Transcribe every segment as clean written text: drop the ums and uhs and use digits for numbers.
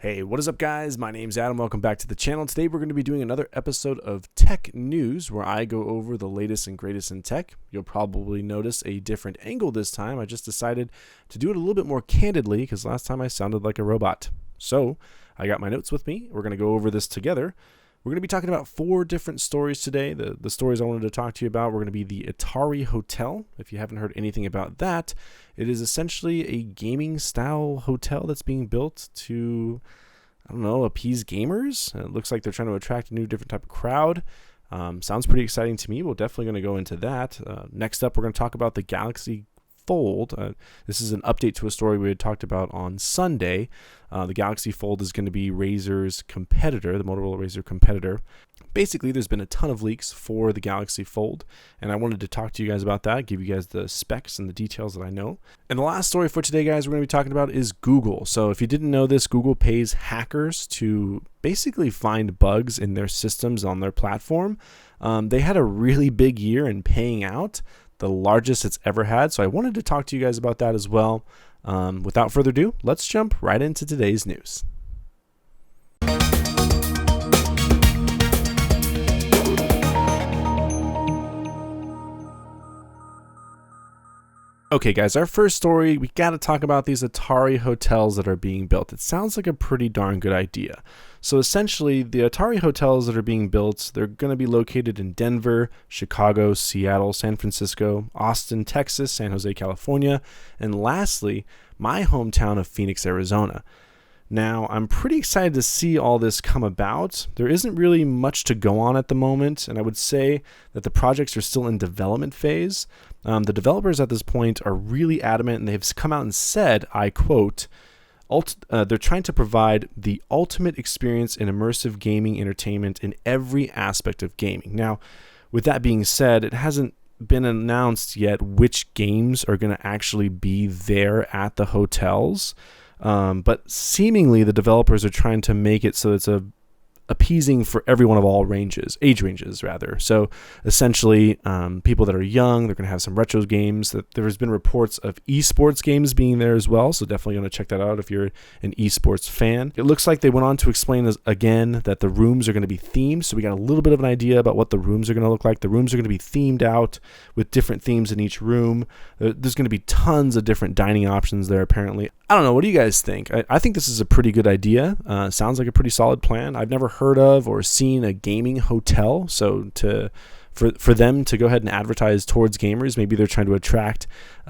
Hey, what is up, guys? My name's Adam. Welcome back to the channel. Today we're going to be doing another episode of Tech News where I go over the latest and greatest in tech. You'll probably notice a different angle this time. I just decided to do it a little bit more candidly because last time I sounded like a robot. So I got my notes with me. We're going to go over this together. We're going to be talking about 4 different stories today. The stories I wanted to talk to you about were going to be the Atari Hotel. If you haven't heard anything about that, it is essentially a gaming style hotel that's being built to, I don't know, appease gamers. It looks like they're trying to attract a new different type of crowd. Sounds pretty exciting to me. We're definitely going to go into that. Next up, we're going to talk about the Galaxy Fold. This is an update to a story we had talked about on Sunday. The Galaxy Fold is going to be Razr's competitor, the Motorola Razr competitor. Basically, there's been a ton of leaks for the Galaxy Fold, and I wanted to talk to you guys about that, give you guys the specs and the details that I know. And the last story for today, guys, we're going to be talking about is Google. So if you didn't know this, Google pays hackers to basically find bugs in their systems on their platform. They had a really big year in paying out, the largest it's ever had. So I wanted to talk to you guys about that as well. Without further ado, let's jump right into today's news. Okay, guys, our first story, we got to talk about these Atari hotels that are being built. It sounds like a pretty darn good idea. So essentially, the Atari hotels that are being built, they're going to be located in Denver, Chicago, Seattle, San Francisco, Austin, Texas, San Jose, California, and lastly, my hometown of Phoenix, Arizona. Now, I'm pretty excited to see all this come about. There isn't really much to go on at the moment, and I would say that the projects are still in development phase. The developers at this point are really adamant, and they've come out and said, I quote, they're trying to provide the ultimate experience in immersive gaming entertainment in every aspect of gaming. Now, with that being said, it hasn't been announced yet which games are going to actually be there at the hotels. But seemingly the developers are trying to make it so it's appeasing for everyone of all age ranges rather. So essentially, people that are young, they're going to have some retro games. That there's been reports of esports games being there as well. So definitely going to check that out if you're an esports fan. It looks like they went on to explain again that the rooms are going to be themed. So we got a little bit of an idea about what the rooms are going to look like. The rooms are going to be themed out with different themes in each room. There's going to be tons of different dining options there apparently. I don't know. What do you guys think? I think this is a pretty good idea. Sounds like a pretty solid plan. I've never heard of or seen a gaming hotel. So for them to go ahead and advertise towards gamers, maybe they're trying to attract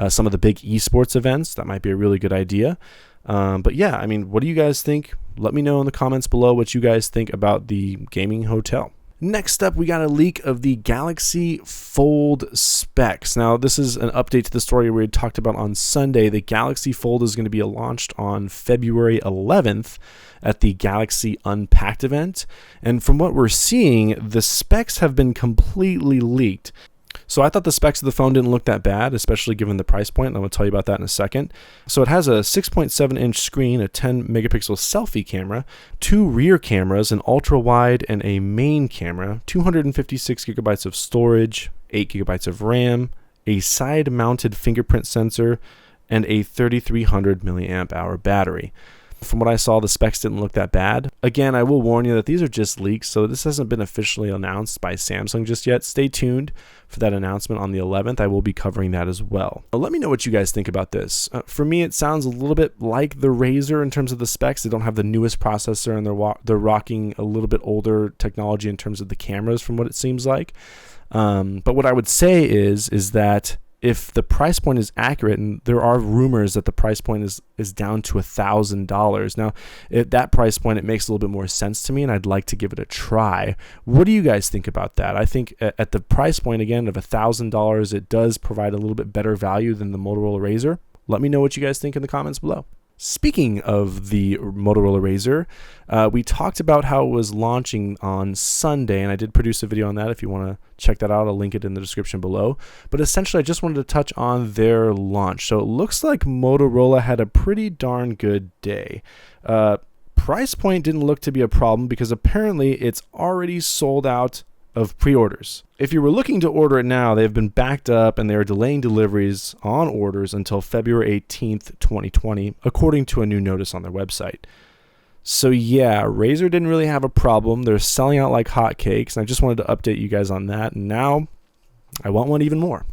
some of the big esports events. That might be a really good idea. But yeah, I mean, what do you guys think? Let me know in the comments below what you guys think about the gaming hotel. Next up, we got a leak of the Galaxy Fold specs. Now, this is an update to the story we had talked about on Sunday. The Galaxy Fold is going to be launched on February 11th at the Galaxy Unpacked event. And from what we're seeing, the specs have been completely leaked. So I thought the specs of the phone didn't look that bad, especially given the price point. And I'm going to tell you about that in a second. So it has a 6.7-inch screen, a 10-megapixel selfie camera, 2 rear cameras, an ultra-wide and a main camera, 256 gigabytes of storage, 8 gigabytes of RAM, a side-mounted fingerprint sensor, and a 3,300 milliamp hour battery. From what I saw, the specs didn't look that bad. Again, I will warn you that these are just leaks, so this hasn't been officially announced by Samsung just yet. Stay tuned for that announcement on the 11th. I will be covering that as well. Let me know what you guys think about this. For me, it sounds a little bit like the Razr in terms of the specs. They don't have the newest processor, and they're rocking a little bit older technology in terms of the cameras from what it seems like. But what I would say is that if the price point is accurate, and there are rumors that the price point is down to $1,000. Now, at that price point, it makes a little bit more sense to me, and I'd like to give it a try. What do you guys think about that? I think at the price point, again, of $1,000, it does provide a little bit better value than the Motorola Razr. Let me know what you guys think in the comments below. Speaking of the Motorola Razr, we talked about how it was launching on Sunday, and I did produce a video on that. If you want to check that out, I'll link it in the description below. But essentially, I just wanted to touch on their launch. So it looks like Motorola had a pretty darn good day. Price point didn't look to be a problem because apparently it's already sold out of pre-orders. If you were looking to order it now, they've been backed up and they are delaying deliveries on orders until February 18th, 2020, according to a new notice on their website. So yeah, Razr didn't really have a problem. They're selling out like hotcakes, and I just wanted to update you guys on that, and now I want one even more.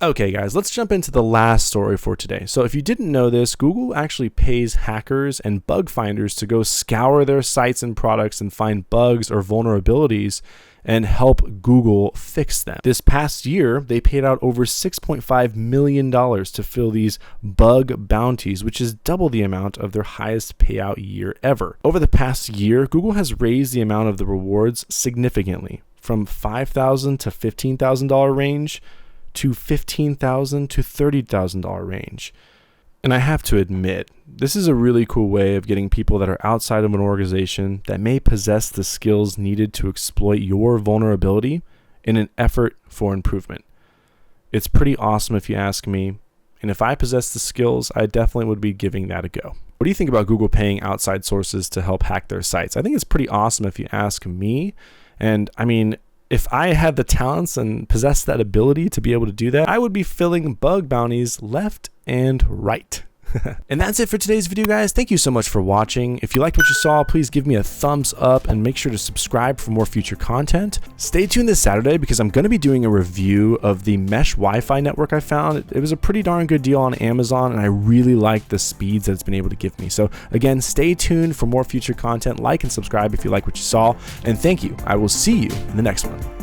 Okay guys, let's jump into the last story for today. So if you didn't know this, Google actually pays hackers and bug finders to go scour their sites and products and find bugs or vulnerabilities and help Google fix them. This past year, they paid out over $6.5 million to fill these bug bounties, which is double the amount of their highest payout year ever. Over the past year, Google has raised the amount of the rewards significantly from $5,000 to $15,000 range to $15,000 to $30,000 range. And I have to admit, this is a really cool way of getting people that are outside of an organization that may possess the skills needed to exploit your vulnerability in an effort for improvement. It's pretty awesome if you ask me, and if I possess the skills, I definitely would be giving that a go. What do you think about Google paying outside sources to help hack their sites? I think it's pretty awesome if you ask me, and I mean, if I had the talents and possessed that ability to be able to do that, I would be filling bug bounties left and right. And that's it for today's video, guys. Thank you so much for watching. If you liked what you saw, please give me a thumbs up and make sure to subscribe for more future content. Stay tuned this Saturday because I'm going to be doing a review of the mesh Wi-Fi network I found. It was a pretty darn good deal on Amazon, and I really like the speeds that it's been able to give me. So again, stay tuned for more future content. Like and subscribe if you like what you saw. And thank you. I will see you in the next one.